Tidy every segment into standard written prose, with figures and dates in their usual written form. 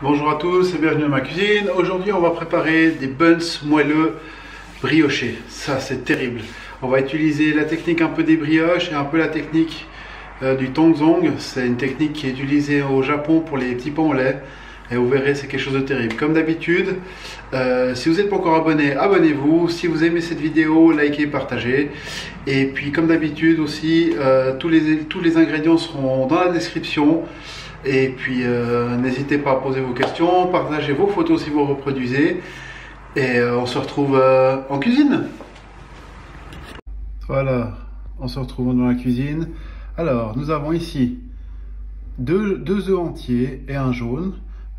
Bonjour à tous et bienvenue dans ma cuisine. Aujourd'hui on va préparer des buns moelleux briochés. Ça c'est terrible. On va utiliser la technique un peu des brioches et un peu la technique du tongzong. C'est une technique qui est utilisée au Japon pour les petits pains au lait. Et vous verrez, c'est quelque chose de terrible. Comme d'habitude, si vous n'êtes pas encore abonné, abonnez-vous. Si vous aimez cette vidéo, likez, partagez. Et puis comme d'habitude aussi, tous les ingrédients seront dans la description. Et puis n'hésitez pas à poser vos questions, partagez vos photos si vous reproduisez. Et on se retrouve en cuisine. Voilà, on se retrouve dans la cuisine. Alors, nous avons ici deux œufs entiers et un jaune,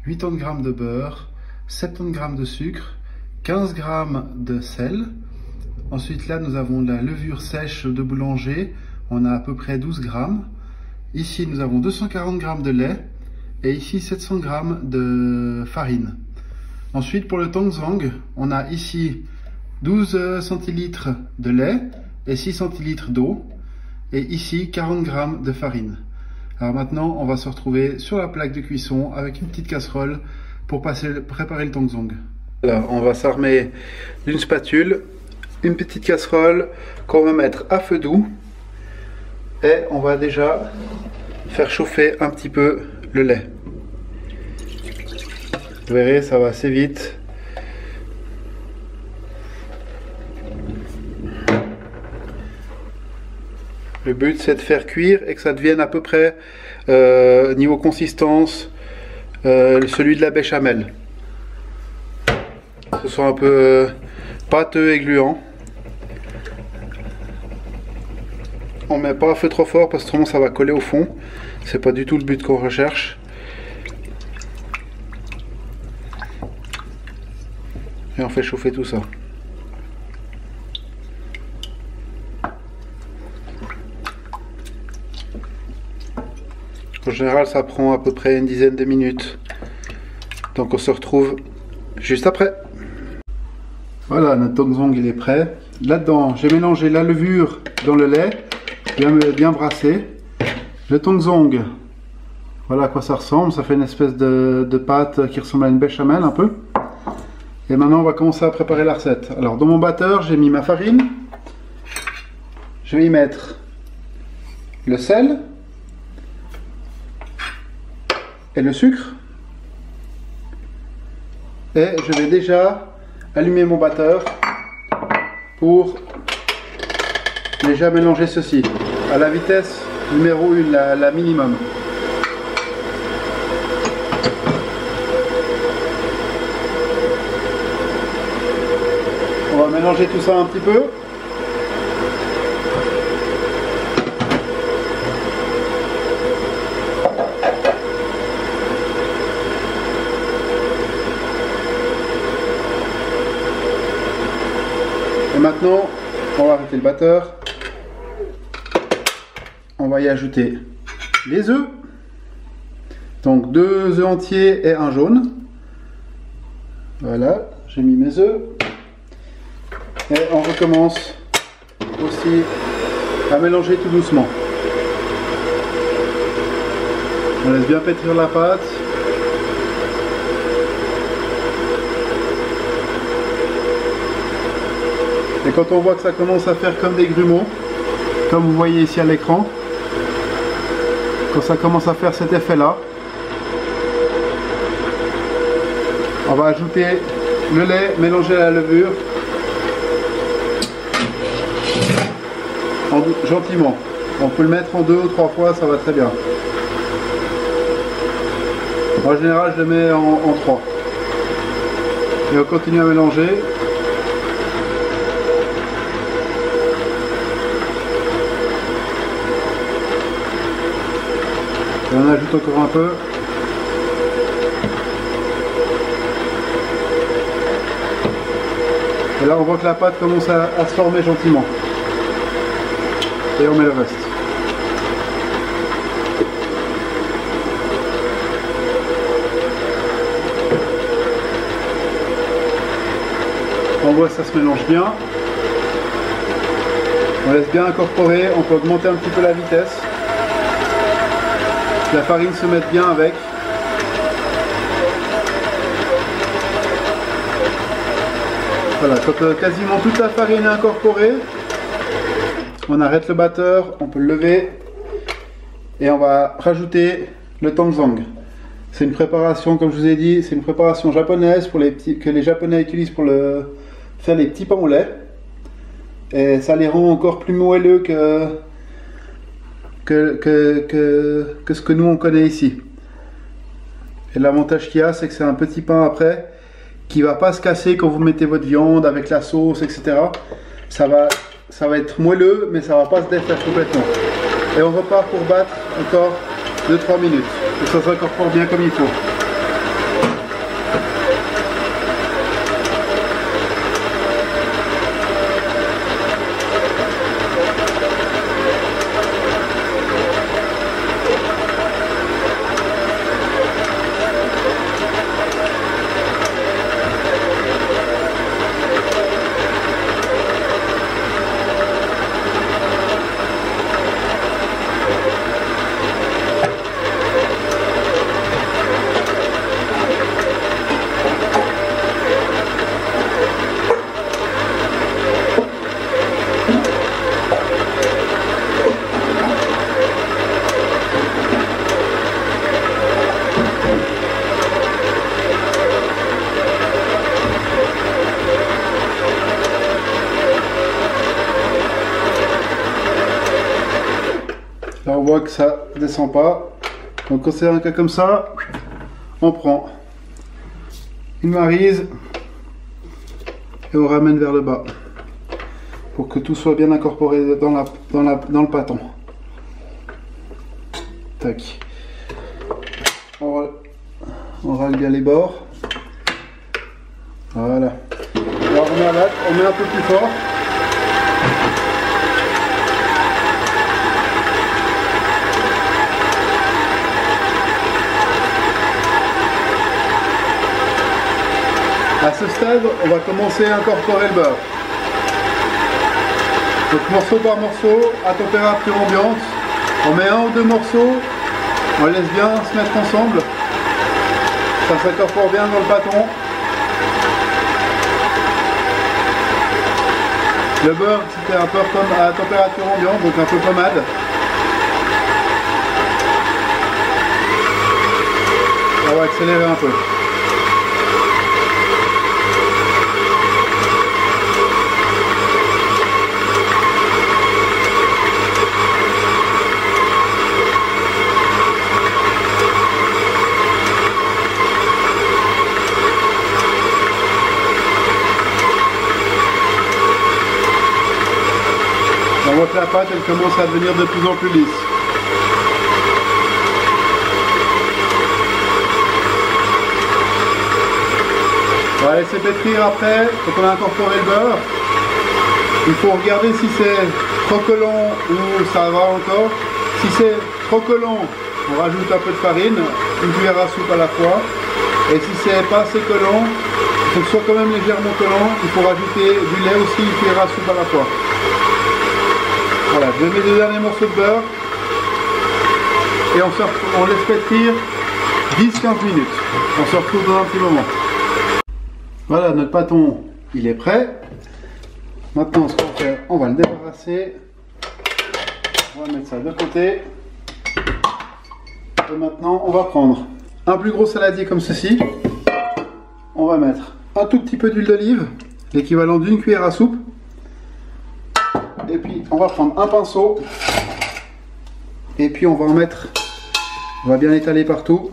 80 g de beurre, 70 g de sucre, 15 g de sel. Ensuite là, nous avons la levure sèche de boulanger, on a à peu près 12 g. Ici, nous avons 240 g de lait et ici 700 g de farine. Ensuite, pour le tongzong, on a ici 12 centilitres de lait et 6 centilitres d'eau. Et ici, 40 g de farine. Alors maintenant, on va se retrouver sur la plaque de cuisson avec une petite casserole pour préparer le tongzong. Alors, on va s'armer d'une spatule, une petite casserole qu'on va mettre à feu doux. Et on va déjà faire chauffer un petit peu le lait. Vous verrez, ça va assez vite. Le but, c'est de faire cuire et que ça devienne à peu près, niveau consistance, celui de la béchamel. Que ce soit un peu pâteux et gluant. On met pas à feu trop fort parce que sinon ça va coller au fond. C'est pas du tout le but qu'on recherche. Et on fait chauffer tout ça. En général, ça prend à peu près une dizaine de minutes. Donc on se retrouve juste après. Voilà, notre tongzong il est prêt. Là-dedans, j'ai mélangé la levure dans le lait, bien brassé. Le tongzong, voilà à quoi ça ressemble. Ça fait une espèce de pâte qui ressemble à une béchamel un peu. Et maintenant, on va commencer à préparer la recette. Alors, dans mon batteur, j'ai mis ma farine. Je vais y mettre le sel et le sucre. Et je vais déjà allumer mon batteur pour déjà mélanger ceci à la vitesse numéro 1, la minimum. On va mélanger tout ça un petit peu. Et maintenant, on va arrêter le batteur. On va y ajouter les œufs. Donc 2 œufs entiers et un jaune. Voilà, j'ai mis mes œufs. Et on recommence aussi à mélanger tout doucement. On laisse bien pétrir la pâte. Et quand on voit que ça commence à faire comme des grumeaux, comme vous voyez ici à l'écran, quand ça commence à faire cet effet là, on va ajouter le lait mélangé à la levure gentiment. On peut le mettre en 2 ou 3 fois, ça va très bien. En général, je le mets en 3. Et on continue à mélanger. Et on ajoute encore un peu. Et là on voit que la pâte commence à se former gentiment. Et on met le reste. On voit que ça se mélange bien. On laisse bien incorporer, on peut augmenter un petit peu la vitesse. La farine se met bien avec. Voilà, quand quasiment toute la farine est incorporée, on arrête le batteur, on peut le lever et on va rajouter le tanzang. C'est une préparation, comme je vous ai dit, c'est une préparation japonaise pour que les Japonais utilisent pour faire les petits pains au lait. Et ça les rend encore plus moelleux que ce que nous on connaît ici. Et l'avantage qu'il y a, c'est que c'est un petit pain après qui va pas se casser quand vous mettez votre viande avec la sauce, etc. Ça va être moelleux, mais ça va pas se défaire complètement. Et on repart pour battre encore 2-3 minutes. Et ça s'incorpore bien comme il faut. Là on voit que ça descend pas, donc quand c'est un cas comme ça, on prend une maryse et on ramène vers le bas pour que tout soit bien incorporé dans le pâton. Tac. On râle bien les bords. Voilà. Alors on met un peu plus fort. À ce stade, on va commencer à incorporer le beurre. Donc morceau par morceau, à température ambiante, on met 1 ou 2 morceaux, on laisse bien se mettre ensemble. Ça s'incorpore bien dans le pâton. Le beurre, c'était un peu comme à température ambiante, donc un peu pommade. On va accélérer un peu. On voit que la pâte elle commence à devenir de plus en plus lisse. On va laisser pétrir après, quand on a incorporé le beurre. Il faut regarder si c'est trop collant ou ça va encore. Si c'est trop collant, on rajoute un peu de farine, une cuillère à soupe à la fois. Et si c'est pas assez collant, il faut que ce soit quand même légèrement collant, il faut rajouter du lait aussi, une cuillère à soupe à la fois. Voilà, je mets les derniers morceaux de beurre et on laisse pétrir 10-15 minutes. On se retrouve dans un petit moment. Voilà, notre pâton, il est prêt. Maintenant, ce qu'on va faire, on va le débarrasser. On va mettre ça de côté. Et maintenant, on va prendre un plus gros saladier comme ceci. On va mettre un tout petit peu d'huile d'olive, l'équivalent d'une cuillère à soupe. Et puis on va prendre un pinceau et puis on va en mettre, on va bien l'étaler partout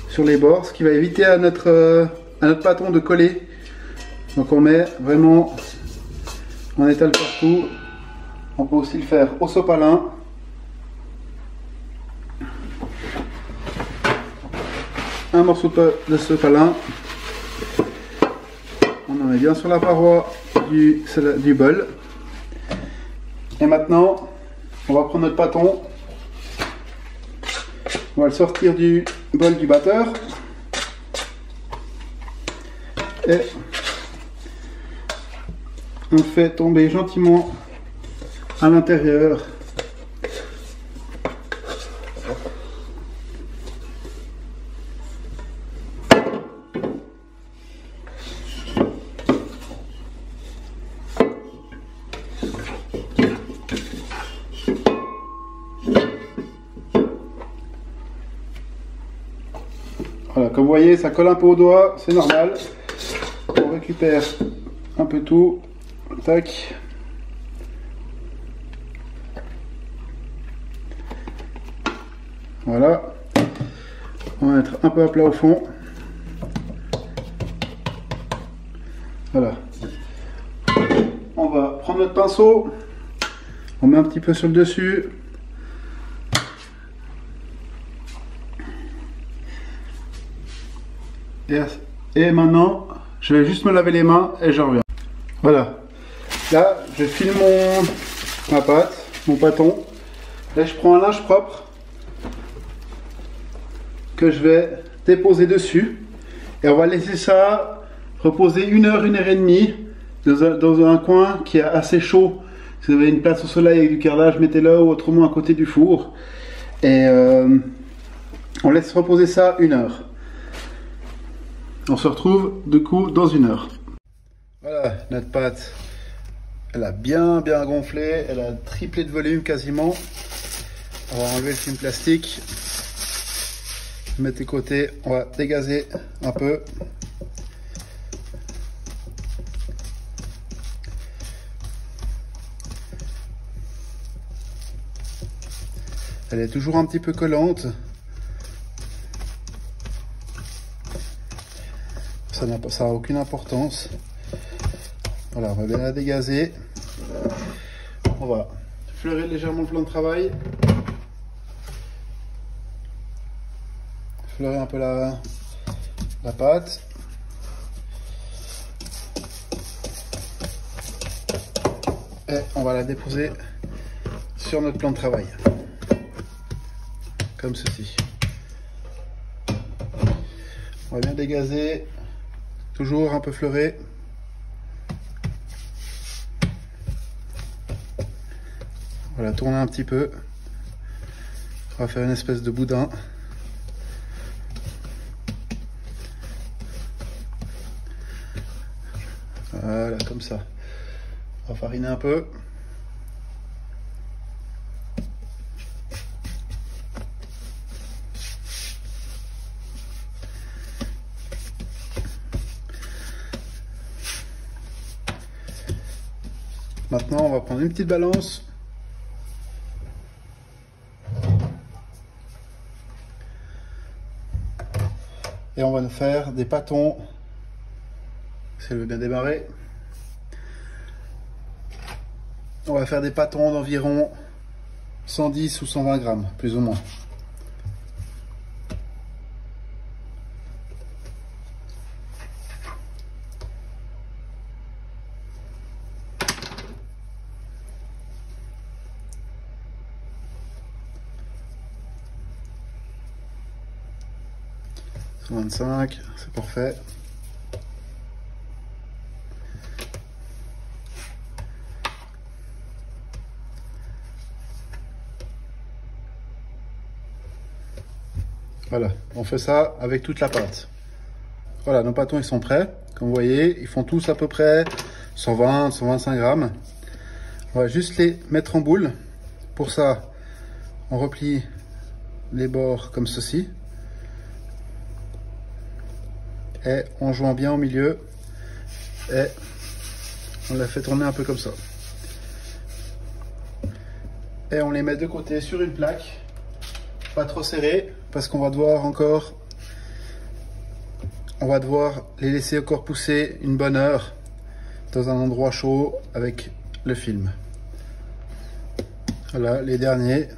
sur les bords, ce qui va éviter à notre pâton de coller. Donc on met vraiment, on étale partout. On peut aussi le faire au sopalin. Un morceau de sopalin. On en met bien sur la paroi du bol. Et maintenant, on va prendre notre pâton, on va le sortir du bol du batteur et on le fait tomber gentiment à l'intérieur. Voilà, comme vous voyez, ça colle un peu au doigt, c'est normal. On récupère un peu tout. Tac. Voilà. On va mettre un peu à plat au fond. Voilà. On va prendre notre pinceau. On met un petit peu sur le dessus. Et maintenant, je vais juste me laver les mains et je reviens. Voilà. Là, je file ma pâte, mon pâton. Là, je prends un linge propre que je vais déposer dessus. Et on va laisser ça reposer 1 heure, 1 heure et demie dans un coin qui est assez chaud. Si vous avez une place au soleil avec du carrelage, mettez-le ou autrement à côté du four. Et on laisse reposer ça 1 heure. On se retrouve du coup dans 1 heure. Voilà, notre pâte, elle a bien gonflé, elle a triplé de volume quasiment. On va enlever le film plastique, mettre de côté, on va dégazer un peu. Elle est toujours un petit peu collante. Ça n'a aucune importance. Voilà, on va bien la dégazer. On va fleurir légèrement le plan de travail. Fleurir un peu la pâte. Et on va la déposer sur notre plan de travail. Comme ceci. On va bien dégazer. Toujours un peu fleuré. Voilà, tourner un petit peu. On va faire une espèce de boudin. Voilà, comme ça. On va fariner un peu. Maintenant, on va prendre une petite balance. Et on va nous faire des pâtons. Si elle veut bien démarrer. On va faire des pâtons d'environ 110 ou 120 grammes, plus ou moins. C'est parfait. Voilà, on fait ça avec toute la pâte. Voilà, nos pâtons ils sont prêts. Comme vous voyez, ils font tous à peu près 120, 125 grammes. On va juste les mettre en boule. Pour ça, on replie les bords comme ceci. Et on joint bien au milieu. Et on la fait tourner un peu comme ça. Et on les met de côté sur une plaque. Pas trop serré, parce qu'on va devoir encore... On va devoir les laisser encore pousser une bonne heure dans un endroit chaud avec le film. Voilà, les derniers.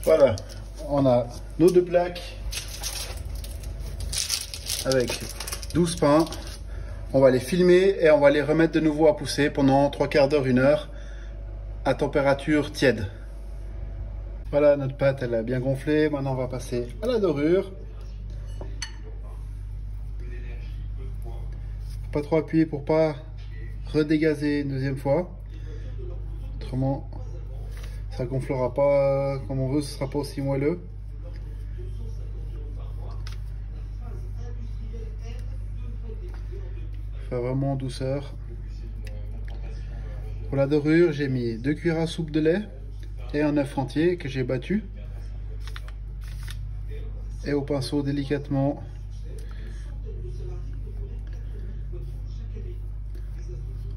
Voilà, on a nos 2 plaques avec 12 pains. On va les filmer et on va les remettre de nouveau à pousser pendant 3/4 d'heure, 1 heure à température tiède. Voilà, notre pâte elle a bien gonflé. Maintenant on va passer à la dorure. Pas trop appuyer pour pas redégazer une deuxième fois. Autrement ça gonflera pas comme on veut, ce sera pas aussi moelleux. Faire vraiment en douceur. Pour la dorure, j'ai mis 2 cuillères à soupe de lait et un œuf entier que j'ai battu. Et au pinceau délicatement,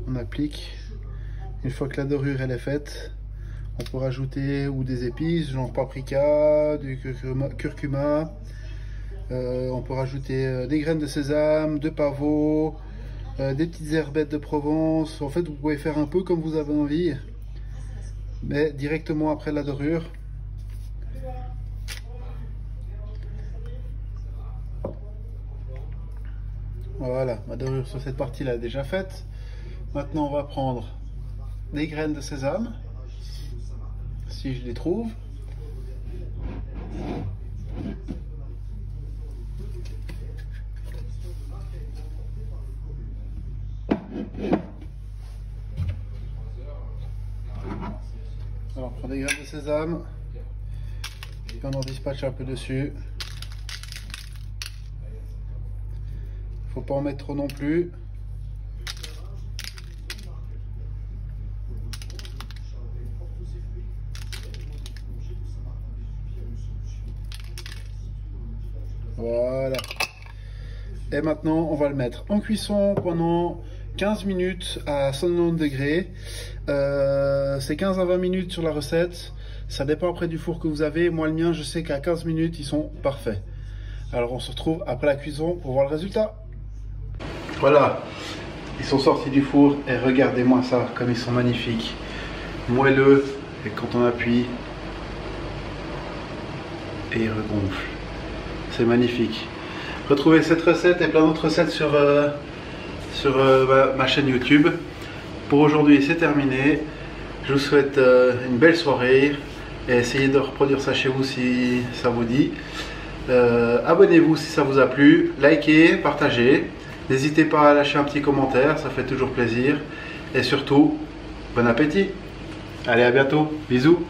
on applique. Une fois que la dorure elle est faite, on peut rajouter ou des épices, genre paprika, du curcuma. On peut rajouter des graines de sésame, de pavot, des petites herbettes de Provence. En fait, vous pouvez faire un peu comme vous avez envie, mais directement après la dorure. Voilà, ma dorure sur cette partie-là est déjà faite. Maintenant, on va prendre des graines de sésame, si je les trouve. Alors, on prend des graines de sésame et on en dispatche un peu dessus. Faut pas en mettre trop non plus. Voilà. Et maintenant, on va le mettre en cuisson pendant 15 minutes à 190 degrés. C'est 15 à 20 minutes sur la recette. Ça dépend après du four que vous avez. Moi, le mien, je sais qu'à 15 minutes, ils sont parfaits. Alors, on se retrouve après la cuisson pour voir le résultat. Voilà, ils sont sortis du four et regardez-moi ça, comme ils sont magnifiques. Moelleux, et quand on appuie, et ils regonflent. C'est magnifique. Retrouvez cette recette et plein d'autres recettes sur ma chaîne YouTube. Pour aujourd'hui, c'est terminé. Je vous souhaite une belle soirée et essayez de reproduire ça chez vous si ça vous dit. Abonnez-vous si ça vous a plu, likez, partagez. N'hésitez pas à lâcher un petit commentaire, ça fait toujours plaisir. Et surtout, bon appétit. Allez, à bientôt. Bisous.